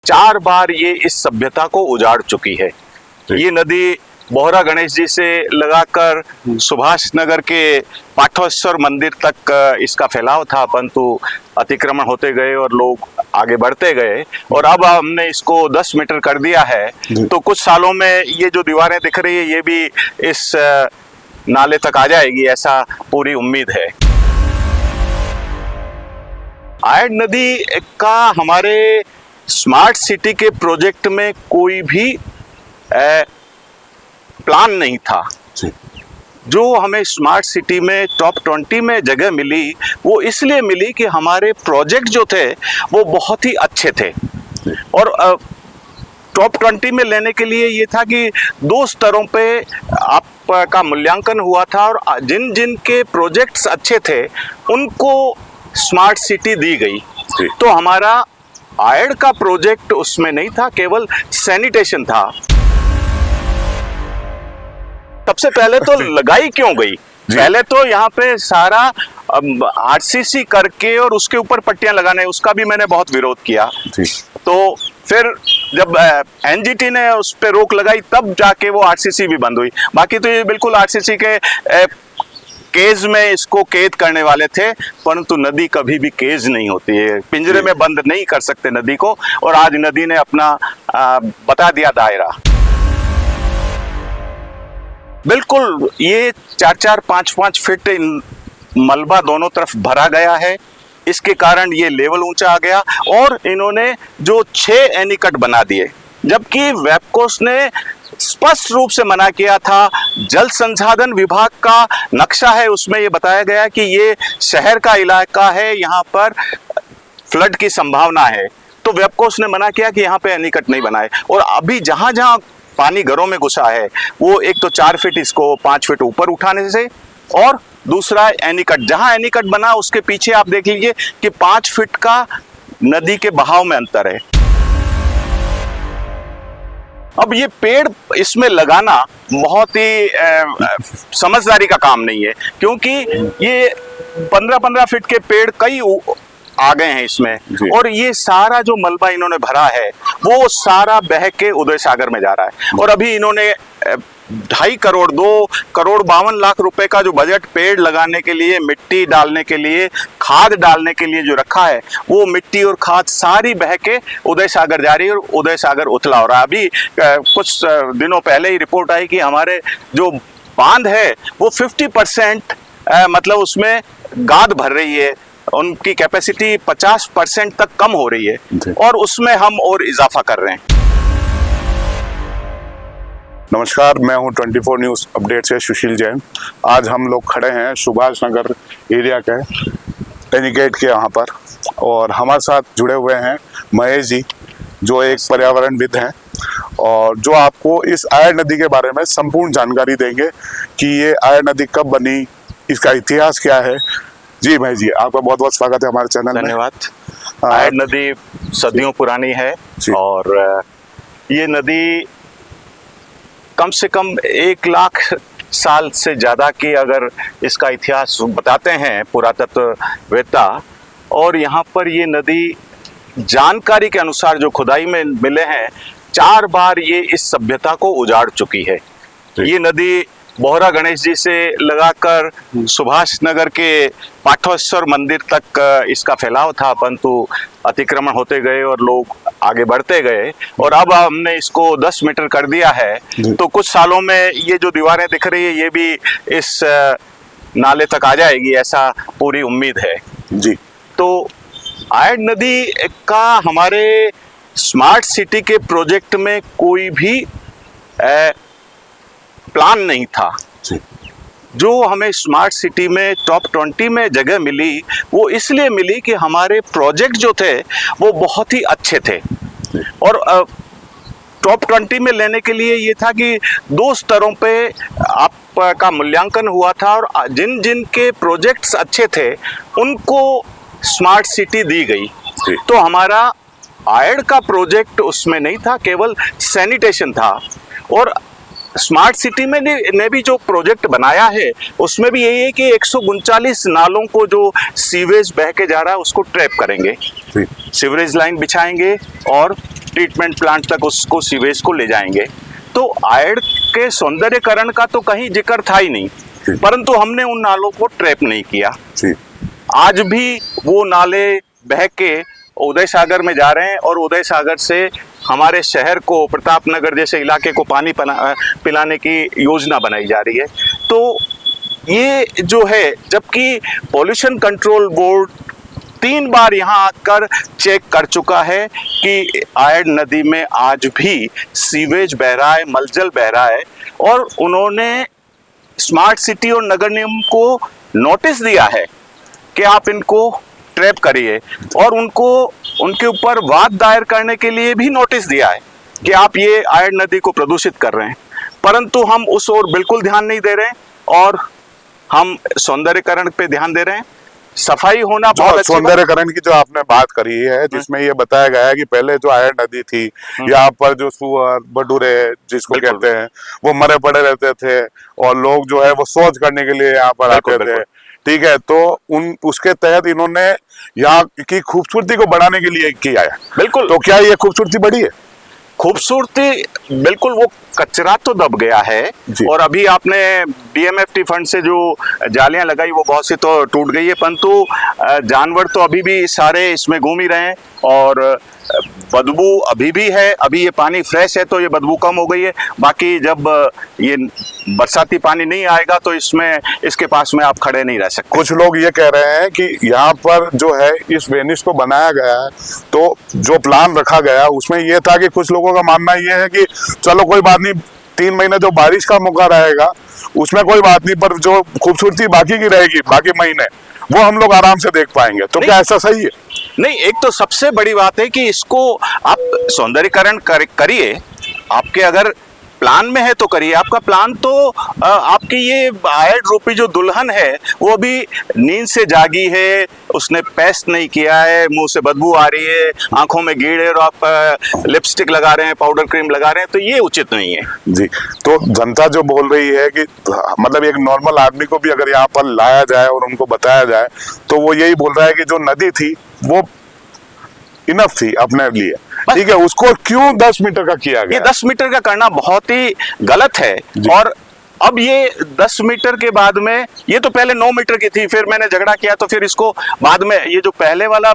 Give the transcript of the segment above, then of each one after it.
4 बार ये इस सभ्यता को उजाड़ चुकी है। ये नदी बोहरा गणेश जी से लगाकर सुभाष नगर के पाठवेश्वर मंदिर तक इसका फैलाव था, परंतु अतिक्रमण होते गए और लोग आगे बढ़ते गए और अब हमने इसको 10 मीटर कर दिया है। तो कुछ सालों में ये जो दीवारें दिख रही है ये भी इस नाले तक आ जाएगी, ऐसा पूरी उम्मीद है। आयड नदी का हमारे स्मार्ट सिटी के प्रोजेक्ट में कोई भी प्लान नहीं था। जो हमें स्मार्ट सिटी में टॉप 20 में जगह मिली वो इसलिए मिली कि हमारे प्रोजेक्ट जो थे वो बहुत ही अच्छे थे और टॉप 20 में लेने के लिए ये था कि 2 स्तरों पे आपका मूल्यांकन हुआ था और जिन जिन के प्रोजेक्ट्स अच्छे थे उनको स्मार्ट सिटी दी गई। तो हमारा आयड का प्रोजेक्ट उसमें नहीं था, केवल सैनिटेशन था। सबसे पहले तो लगाई क्यों गई? पहले तो यहाँ पे सारा आरसीसी करके और उसके ऊपर पट्टियां लगाने, उसका भी मैंने बहुत विरोध किया। तो फिर जब एनजीटी ने उस पे रोक लगाई तब जाके वो आरसीसी भी बंद हुई। बाकी तो ये बिल्कुल आरसीसी के केज में इसको कैद करने वाले थे, परंतु नदी कभी भी केज नहीं होती है, पिंजरे में बंद नहीं कर सकते नदी को। और आज नदी ने अपना बता दिया दायरा। बिल्कुल ये 4-4, 5-5 फीट मलबा दोनों तरफ भरा गया है, इसके कारण ये लेवल ऊंचा आ गया। और इन्होंने जो 6 एनीकट बना दिए, जबकि वेबकोस ने स्पष्ट रूप से मना किया था। जल संसाधन विभाग का नक्शा है, उसमें ये बताया गया कि ये शहर का इलाका है, यहाँ पर फ्लड की संभावना है। तो वेबकोस ने मना किया कि यहाँ पे एनीकट नहीं बनाए। और अभी जहां जहां पानी घरों में घुसा है वो एक तो 4 फीट इसको 5 फीट ऊपर उठाने से, और दूसरा एनीकट, जहां एनीकट बना उसके पीछे आप देख लीजिए कि 5 फीट का नदी के बहाव में अंतर है। अब ये पेड़ इसमें लगाना बहुत ही समझदारी का काम नहीं है, क्योंकि ये 15-15 फीट के पेड़ कई आ गए हैं इसमें। और ये सारा जो मलबा इन्होंने भरा है वो सारा बह के उदय सागर में जा रहा है। और अभी इन्होंने 2.5 करोड़ 2 करोड़ 52 लाख रुपए का जो बजट पेड़ लगाने के लिए, मिट्टी डालने के लिए, खाद डालने के लिए जो रखा है, वो मिट्टी और खाद सारी बह के उदय सागर जा रही है और उदय सागर उथला हो रहा है। अभी कुछ दिनों पहले ही रिपोर्ट आई कि हमारे जो बांध है वो 50% मतलब उसमें गाद भर रही है, उनकी कैपेसिटी 50% तक कम हो रही है और उसमें हम और इजाफा कर रहे हैं। नमस्कार, मैं हूं 24 न्यूज़ अपडेट से सुशील जैन। आज हम लोग खड़े हैं सुभाष नगर एरिया के एनीकट के यहाँ पर, और हमारे साथ जुड़े हुए हैं महेश जी, जो एक पर्यावरणविद हैं और जो आपको इस आयड नदी के बारे में संपूर्ण जानकारी देंगे कि ये आयड नदी कब बनी, इसका इतिहास क्या है। जी महेश जी, आपका बहुत बहुत स्वागत है हमारे चैनल में। धन्यवाद। आयड नदी सदियों पुरानी है और ये नदी कम से कम 1 लाख साल से ज़्यादा की अगर इसका इतिहास बताते हैं पुरातत्ववेत्ता। और यहाँ पर ये नदी जानकारी के अनुसार जो खुदाई में मिले हैं 4 बार ये इस सभ्यता को उजाड़ चुकी है। ये नदी बोहरा गणेश जी से लगाकर सुभाष नगर के पाठवेश्वर मंदिर तक इसका फैलाव था, परंतु अतिक्रमण होते गए और लोग आगे बढ़ते गए और अब हमने इसको 10 मीटर कर दिया है। तो कुछ सालों में ये जो दीवारें दिख रही है ये भी इस नाले तक आ जाएगी, ऐसा पूरी उम्मीद है। जी, तो आयड नदी का हमारे स्मार्ट सिटी के प्रोजेक्ट में कोई भी प्लान नहीं था। जो हमें स्मार्ट सिटी में टॉप 20 में जगह मिली वो इसलिए मिली कि हमारे प्रोजेक्ट जो थे वो बहुत ही अच्छे थे और टॉप 20 में लेने के लिए ये था कि 2 स्तरों पे आपका मूल्यांकन हुआ था और जिन जिन के प्रोजेक्ट्स अच्छे थे उनको स्मार्ट सिटी दी गई। तो हमारा आयड का प्रोजेक्ट उसमें नहीं था, केवल सैनिटेशन था। और स्मार्ट सिटी में ने भी जो प्रोजेक्ट बनाया है उसमें भी यही है कि 139 नालों को जो सीवेज बह के जा रहा है उसको ट्रैप करेंगे, सीवरेज लाइन बिछाएंगे और ट्रीटमेंट प्लांट तक उसको सीवेज को ले जाएंगे। तो आयड के सौंदर्यकरण का तो कहीं जिक्र था ही नहीं, परंतु हमने उन नालों को ट्रैप नहीं किया। आज भी वो नाले बह के उदय सागर में जा रहे हैं और उदय सागर से हमारे शहर को, प्रतापनगर जैसे इलाके को पानी पिलाने की योजना बनाई जा रही है। तो ये जो है, जबकि पॉल्यूशन कंट्रोल बोर्ड 3 बार यहाँ आकर चेक कर चुका है कि आयड नदी में आज भी सीवेज बह रहा है, मलजल बह रहा है, और उन्होंने स्मार्ट सिटी और नगर निगम को नोटिस दिया है कि आप इनको ट्रैप करिए, और उनको उनके ऊपर वाद दायर करने के लिए भी नोटिस दिया है कि आप ये आयड नदी को प्रदूषित कर रहे हैं। परंतु हम उस ओर बिल्कुल ध्यान नहीं दे रहे हैं और हम सौंदर्यकरण पे ध्यान दे रहे हैं। सफाई होना बहुत अच्छी सौंदर्यकरण की जो आपने बात करी है, जिसमें ये बताया गया है कि पहले जो आयड नदी थी, यहाँ पर जो सुअर बटूरे जिसको कहते हैं वो मरे पड़े रहते थे और लोग जो है वो शौच करने के लिए यहाँ पर आते थे। ठीक है, तो उसके तहत इन्होंने यहाँ की खूबसूरती को बढ़ाने के लिए किया है। बिल्कुल। तो क्या ये खूबसूरती बढ़ी है? खूबसूरती बिल्कुल, वो कचरा तो दब गया है, और अभी आपने BMFT फंड से जो जालियां लगाई वो बहुत सी तो टूट गई है, परंतु जानवर तो अभी भी सारे इसमें घूम ही रहे हैं और बदबू अभी भी है। अभी ये पानी फ्रेश है तो ये बदबू कम हो गई है, बाकी जब ये बरसाती पानी नहीं आएगा तो इसके पास में आप खड़े नहीं रह सकते। कुछ लोग ये कह रहे हैं कि यहाँ पर जो है इस वेनिस को बनाया गया है, तो जो प्लान रखा गया उसमें ये था कि कुछ लोगों का मानना ये है कि चलो कोई बात नहीं, 3 महीने जो बारिश का मौका रहेगा उसमें कोई बात नहीं, पर जो खूबसूरती बाकी की रहेगी, बाकी महीने वो हम लोग आराम से देख पाएंगे। तो क्या ऐसा सही है? नहीं, एक तो सबसे बड़ी बात है कि इसको आप सौंदर्यकरण करिए, आपके अगर प्लान में है तो करिए। आपका प्लान तो आपकी ये आयड रूपी जो दुल्हन है वो अभी नींद से जागी है, उसने पेस्ट नहीं किया है, मुंह से बदबू आ रही है, आंखों में कीड़े, और आप लिपस्टिक लगा रहे हैं, पाउडर क्रीम लगा रहे हैं, तो ये उचित नहीं है जी। तो जनता जो बोल रही है कि मतलब एक नॉर्मल आदमी को भी अगर यहाँ पर लाया जाए और उनको बताया जाए तो वो यही बोल रहा है कि जो नदी थी वो इनफ थी अपने लिए। ठीक है, उसको क्यों 10 मीटर का किया गया? ये 10 मीटर का करना बहुत ही गलत है। और अब ये 10 मीटर के बाद में, ये तो पहले 9 मीटर की थी, फिर मैंने झगड़ा किया तो फिर इसको बाद में ये जो पहले वाला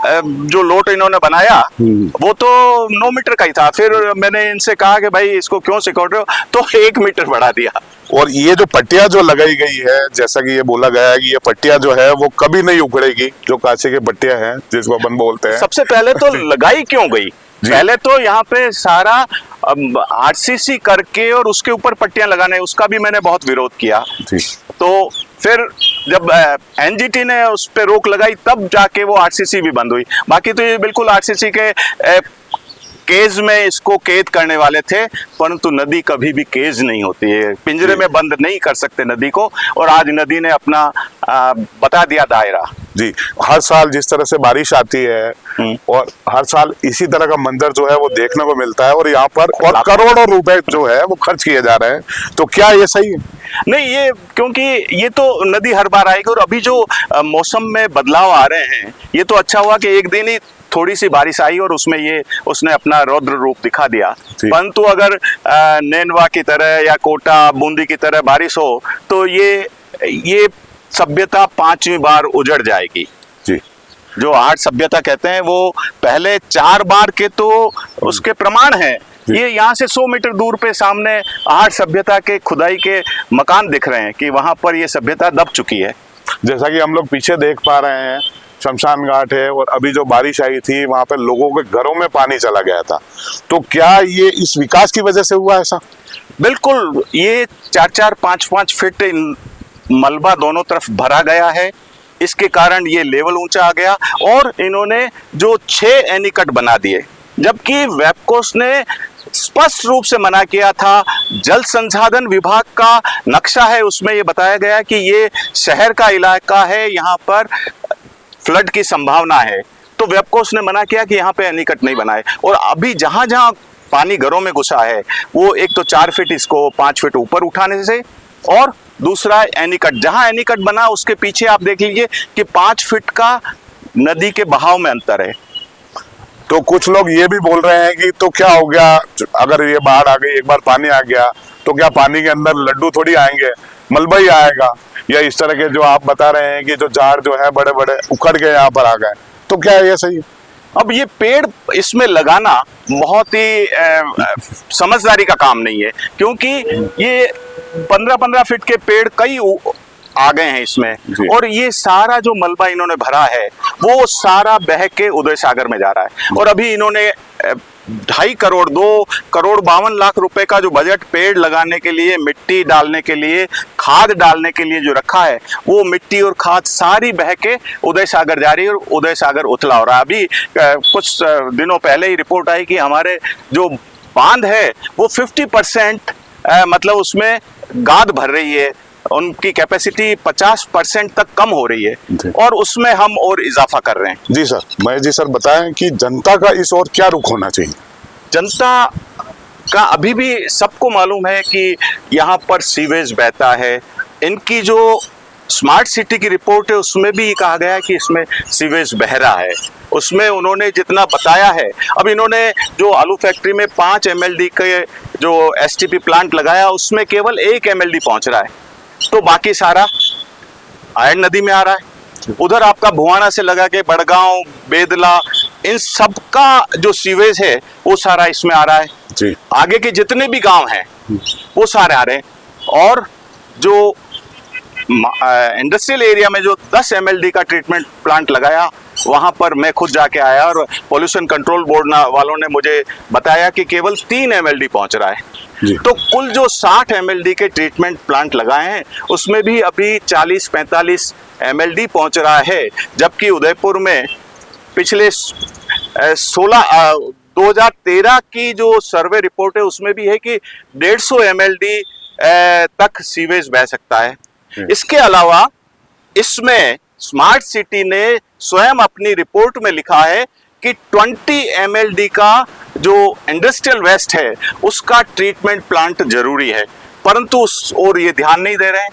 जो लोट इन्होंने बनाया वो तो 9 मीटर का ही था। फिर मैंने इनसे कहा कि भाई इसको क्यों सिकोड़ रहे हो, तो 1 मीटर बढ़ा दिया। और ये जो पट्टियां जो लगाई गई है, जैसा कि ये बोला गया है कि ये पट्टियां जो है वो कभी नहीं उखड़ेगी, जो कांचे की पट्टियां हैं जिसको अपन बोलते हैं। सबसे पहले तो लगाई क्यों गई? पहले तो यहाँ पे सारा RCC करके और उसके ऊपर पट्टियां लगाने, उसका भी मैंने बहुत विरोध किया। तो फिर जब NGT ने उस पर रोक लगाई तब जाके वो RCC भी बंद हुई। बाकी तो ये बिल्कुल RCC के केज में इसको कैद करने वाले थे, परंतु नदी कभी भी केज नहीं होती है, पिंजरे में बंद नहीं कर सकते नदी को, और आज नदी ने अपना बता दिया दायरा। जी, हर साल जिस तरह से बारिश आती है और हर साल इसी तरह का मंजर जो है वो देखने को मिलता है, और यहाँ पर और करोड़ों रुपए जो है वो खर्च किए जा रहे हैं, तो क्या ये सही है? नहीं, ये क्योंकि ये तो नदी हर बार आएगी, और अभी जो मौसम में बदलाव आ रहे हैं, ये तो अच्छा हुआ कि एक दिन ही थोड़ी सी बारिश आई और उसने अपना रौद्र रूप दिखा दिया। परंतु अगर नैनवा की तरह या कोटा बूंदी की तरह बारिश हो तो ये सभ्यता 5वीं बार उजड़ जाएगी। जी। जो आर्ट सभ्यता कहते हैं वो पहले 4 बार के तो उसके प्रमाण हैं। ये यहाँ से 100 मीटर दूर पे सामने आर्ट सभ्यता के खुदाई के मकान दिख रहे हैं कि वहां पर ये सभ्यता दब चुकी है। जैसा कि हम लोग पीछे देख पा रहे हैं, शमशान घाट है, और अभी जो बारिश आई थी वहां पे लोगों के घरों में पानी चला गया था। तो क्या ये इस विकास की वजह से हुआ ऐसा? बिल्कुल, ये 4-4, 5-5 फीट मलबा दोनों तरफ भरा गया है, इसके कारण ये लेवल ऊंचा आ गया, और इन्होंने जो 6 एनीकट बना दिए, जबकि वेबकोस ने स्पष्ट रूप से मना किया था। जल संसाधन विभाग का नक्शा है, उसमें ये बताया गया कि ये शहर का इलाका है, यहाँ पर फ्लड की संभावना है, तो वेबकोस ने मना किया कि यहाँ पे एनीकट नहीं बनाए। और अभी जहां जहां पानी घरों में घुसा है वो एक तो 4 फीट इसको 5 फीट ऊपर उठाने से, और दूसरा एनीकट, जहां एनीकट बना उसके पीछे आप देख लीजिए कि 5 फीट का नदी के बहाव में अंतर है। तो कुछ लोग ये भी बोल रहे हैं कि तो क्या हो गया, अगर ये बाढ़ आ गई, एक बार पानी आ गया तो क्या पानी के अंदर लड्डू थोड़ी आएंगे, मलबा ही आएगा, या इस तरह के जो आप बता रहे हैं कि जो झाड़ जो है बड़े बड़े उखड़ के यहाँ पर आ गए, तो क्या ये सही है? अब ये पेड़ इसमें लगाना बहुत ही समझदारी का काम नहीं है, क्योंकि ये 15-15 फीट के पेड़ कई आ गए हैं इसमें, और ये सारा जो मलबा इन्होंने भरा है वो सारा बह के उदय सागर में जा रहा है। और अभी इन्होंने 2.5 करोड़ 2 करोड़ 52 लाख रुपए का जो बजट पेड़ लगाने के लिए, मिट्टी डालने के लिए, खाद डालने के लिए जो रखा है, वो मिट्टी और खाद सारी बह के उदय सागर जा रही है और उदय सागर उथला हो रहा है। अभी कुछ दिनों पहले ही रिपोर्ट आई कि हमारे जो बांध है वो 50% मतलब उसमें गाद भर रही है, उनकी कैपेसिटी 50% तक कम हो रही है, और उसमें हम और इजाफा कर रहे हैं। जी सर, महेश जी सर बताएं कि जनता का इस ओर क्या रुख होना चाहिए? जनता का अभी भी सबको मालूम है कि यहाँ पर सीवेज बहता है। इनकी जो स्मार्ट सिटी की रिपोर्ट है उसमें भी कहा गया है कि इसमें सीवेज बह रहा है, उसमें उन्होंने जितना बताया है। अब इन्होंने जो आलू फैक्ट्री में 5 MLD के जो STP प्लांट लगाया उसमें केवल 1 MLD पहुंच रहा है, तो बाकी सारा आयन नदी में आ रहा है। उधर आपका भुवाना से लगा के बड़गांव, बेदला, इन सब का जो सीवेज है वो सारा इसमें आ रहा है जी। आगे के जितने भी गांव हैं वो सारे आ रहे हैं। और जो इंडस्ट्रियल एरिया में जो 10 MLD का ट्रीटमेंट प्लांट लगाया, वहां पर मैं खुद जाके आया और पोल्यूशन कंट्रोल बोर्ड वालों ने मुझे बताया कि केवल 3 MLD पहुंच रहा है। तो कुल जो 60 MLD के ट्रीटमेंट प्लांट लगाए हैं उसमें भी अभी 40-45 MLD पहुंच रहा है, जबकि उदयपुर में पिछले 2013 की जो सर्वे रिपोर्ट है उसमें भी है कि 150 MLD तक सीवेज बह सकता है। इसके अलावा इसमें स्मार्ट सिटी ने स्वयं अपनी रिपोर्ट में लिखा है कि 20 MLD का जो इंडस्ट्रियल वेस्ट है उसका ट्रीटमेंट प्लांट जरूरी है, परंतु उस और ये ध्यान नहीं दे रहे हैं।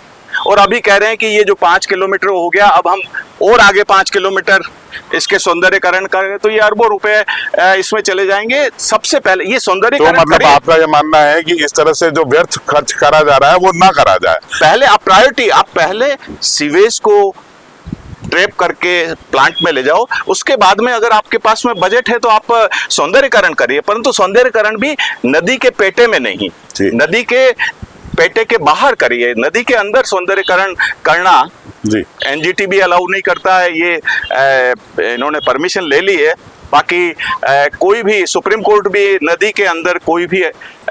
और अभी कह रहे हैं कि ये जो 5 किलोमीटर हो गया, अब हम और आगे 5 किलोमीटर इसके सौंदर्यकरण करें तो ये अरबों रुपए इसमें चले जाएंगे। सबसे पहले ये सौंदर्यकरण, तो मतलब आपका ये मानना है कि इस तरह से जो व्यर्थ खर्च करा जा रहा है वो ना करा जाए। पहले आप प्रायोरिटी, आप पहले सीवेज को ट्रैप करके प्लांट में ले जाओ, उसके बाद में अगर आपके पास में बजट है तो आप सौंदर्यकरण करिए, परंतु सौंदर्यकरण भी नदी के पेटे में नहीं, नदी के पेटे के बाहर करिए। नदी के अंदर सौंदर्यकरण करना जी NGT भी अलाउ नहीं करता है, ये इन्होंने परमिशन ले ली है। बाकी कोई भी सुप्रीम कोर्ट भी नदी के अंदर कोई भी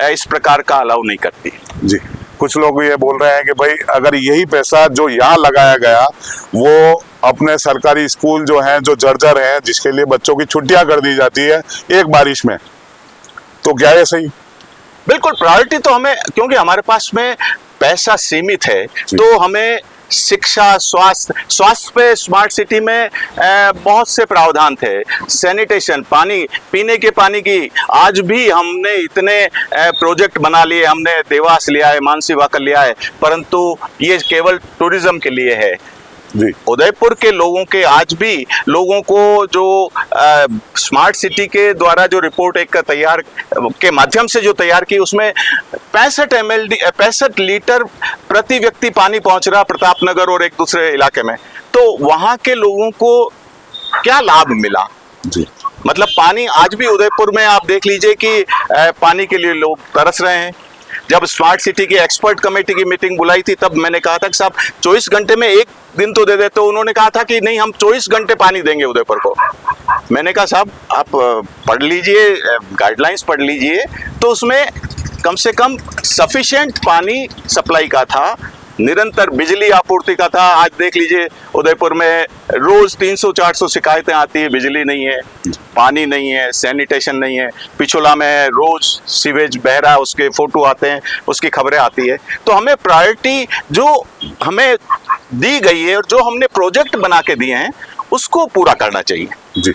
इस प्रकार का अलाउ नहीं करती जी। कुछ लोग ये बोल रहे हैं कि भाई अगर यही पैसा जो यहाँ लगाया गया वो अपने सरकारी स्कूल जो हैं, जो जर्जर हैं, जिसके लिए बच्चों की छुट्टियां कर दी जाती है एक बारिश में, तो क्या ये सही? बिल्कुल, प्रायोरिटी तो हमें, क्योंकि हमारे पास में पैसा सीमित है, तो हमें शिक्षा, स्वास्थ्य पे स्मार्ट सिटी में बहुत से प्रावधान थे। सैनिटेशन, पानी, पीने के पानी की आज भी हमने इतने प्रोजेक्ट बना लिए, हमने देवास लिया है, मानसी वाकर लिया है, परंतु ये केवल टूरिज्म के लिए है। जी। उदयपुर के लोगों के आज भी लोगों को जो स्मार्ट सिटी के द्वारा जो रिपोर्ट एक तैयार के माध्यम से जो तैयार की, उसमें 65 लीटर प्रति व्यक्ति पानी पहुंच रहा प्रतापनगर और एक दूसरे इलाके में, तो वहां के लोगों को क्या लाभ मिला? जी। मतलब पानी आज भी उदयपुर में आप देख लीजिए कि पानी के लिए लोग तरस रहे हैं। जब स्मार्ट सिटी की एक्सपर्ट कमेटी की मीटिंग बुलाई थी तब मैंने कहा था कि साहब 24 घंटे में एक दिन तो दे दे, तो उन्होंने कहा था कि नहीं, हम 24 घंटे पानी देंगे उदयपुर को। मैंने कहा साहब आप पढ़ लीजिए, गाइडलाइंस पढ़ लीजिए, तो उसमें कम से कम सफिशिएंट पानी सप्लाई का था, निरंतर बिजली आपूर्ति का था। आज देख लीजिए उदयपुर में रोज 300-400 शिकायतें आती है, बिजली नहीं है, पानी नहीं है, सैनिटेशन नहीं है। पिछोला में रोज सीवेज बह रहा है, उसके फोटो आते हैं, उसकी खबरें आती है। तो हमें प्रायोरिटी जो हमें दी गई है और जो हमने प्रोजेक्ट बना के दिए हैं उसको पूरा करना चाहिए। जी।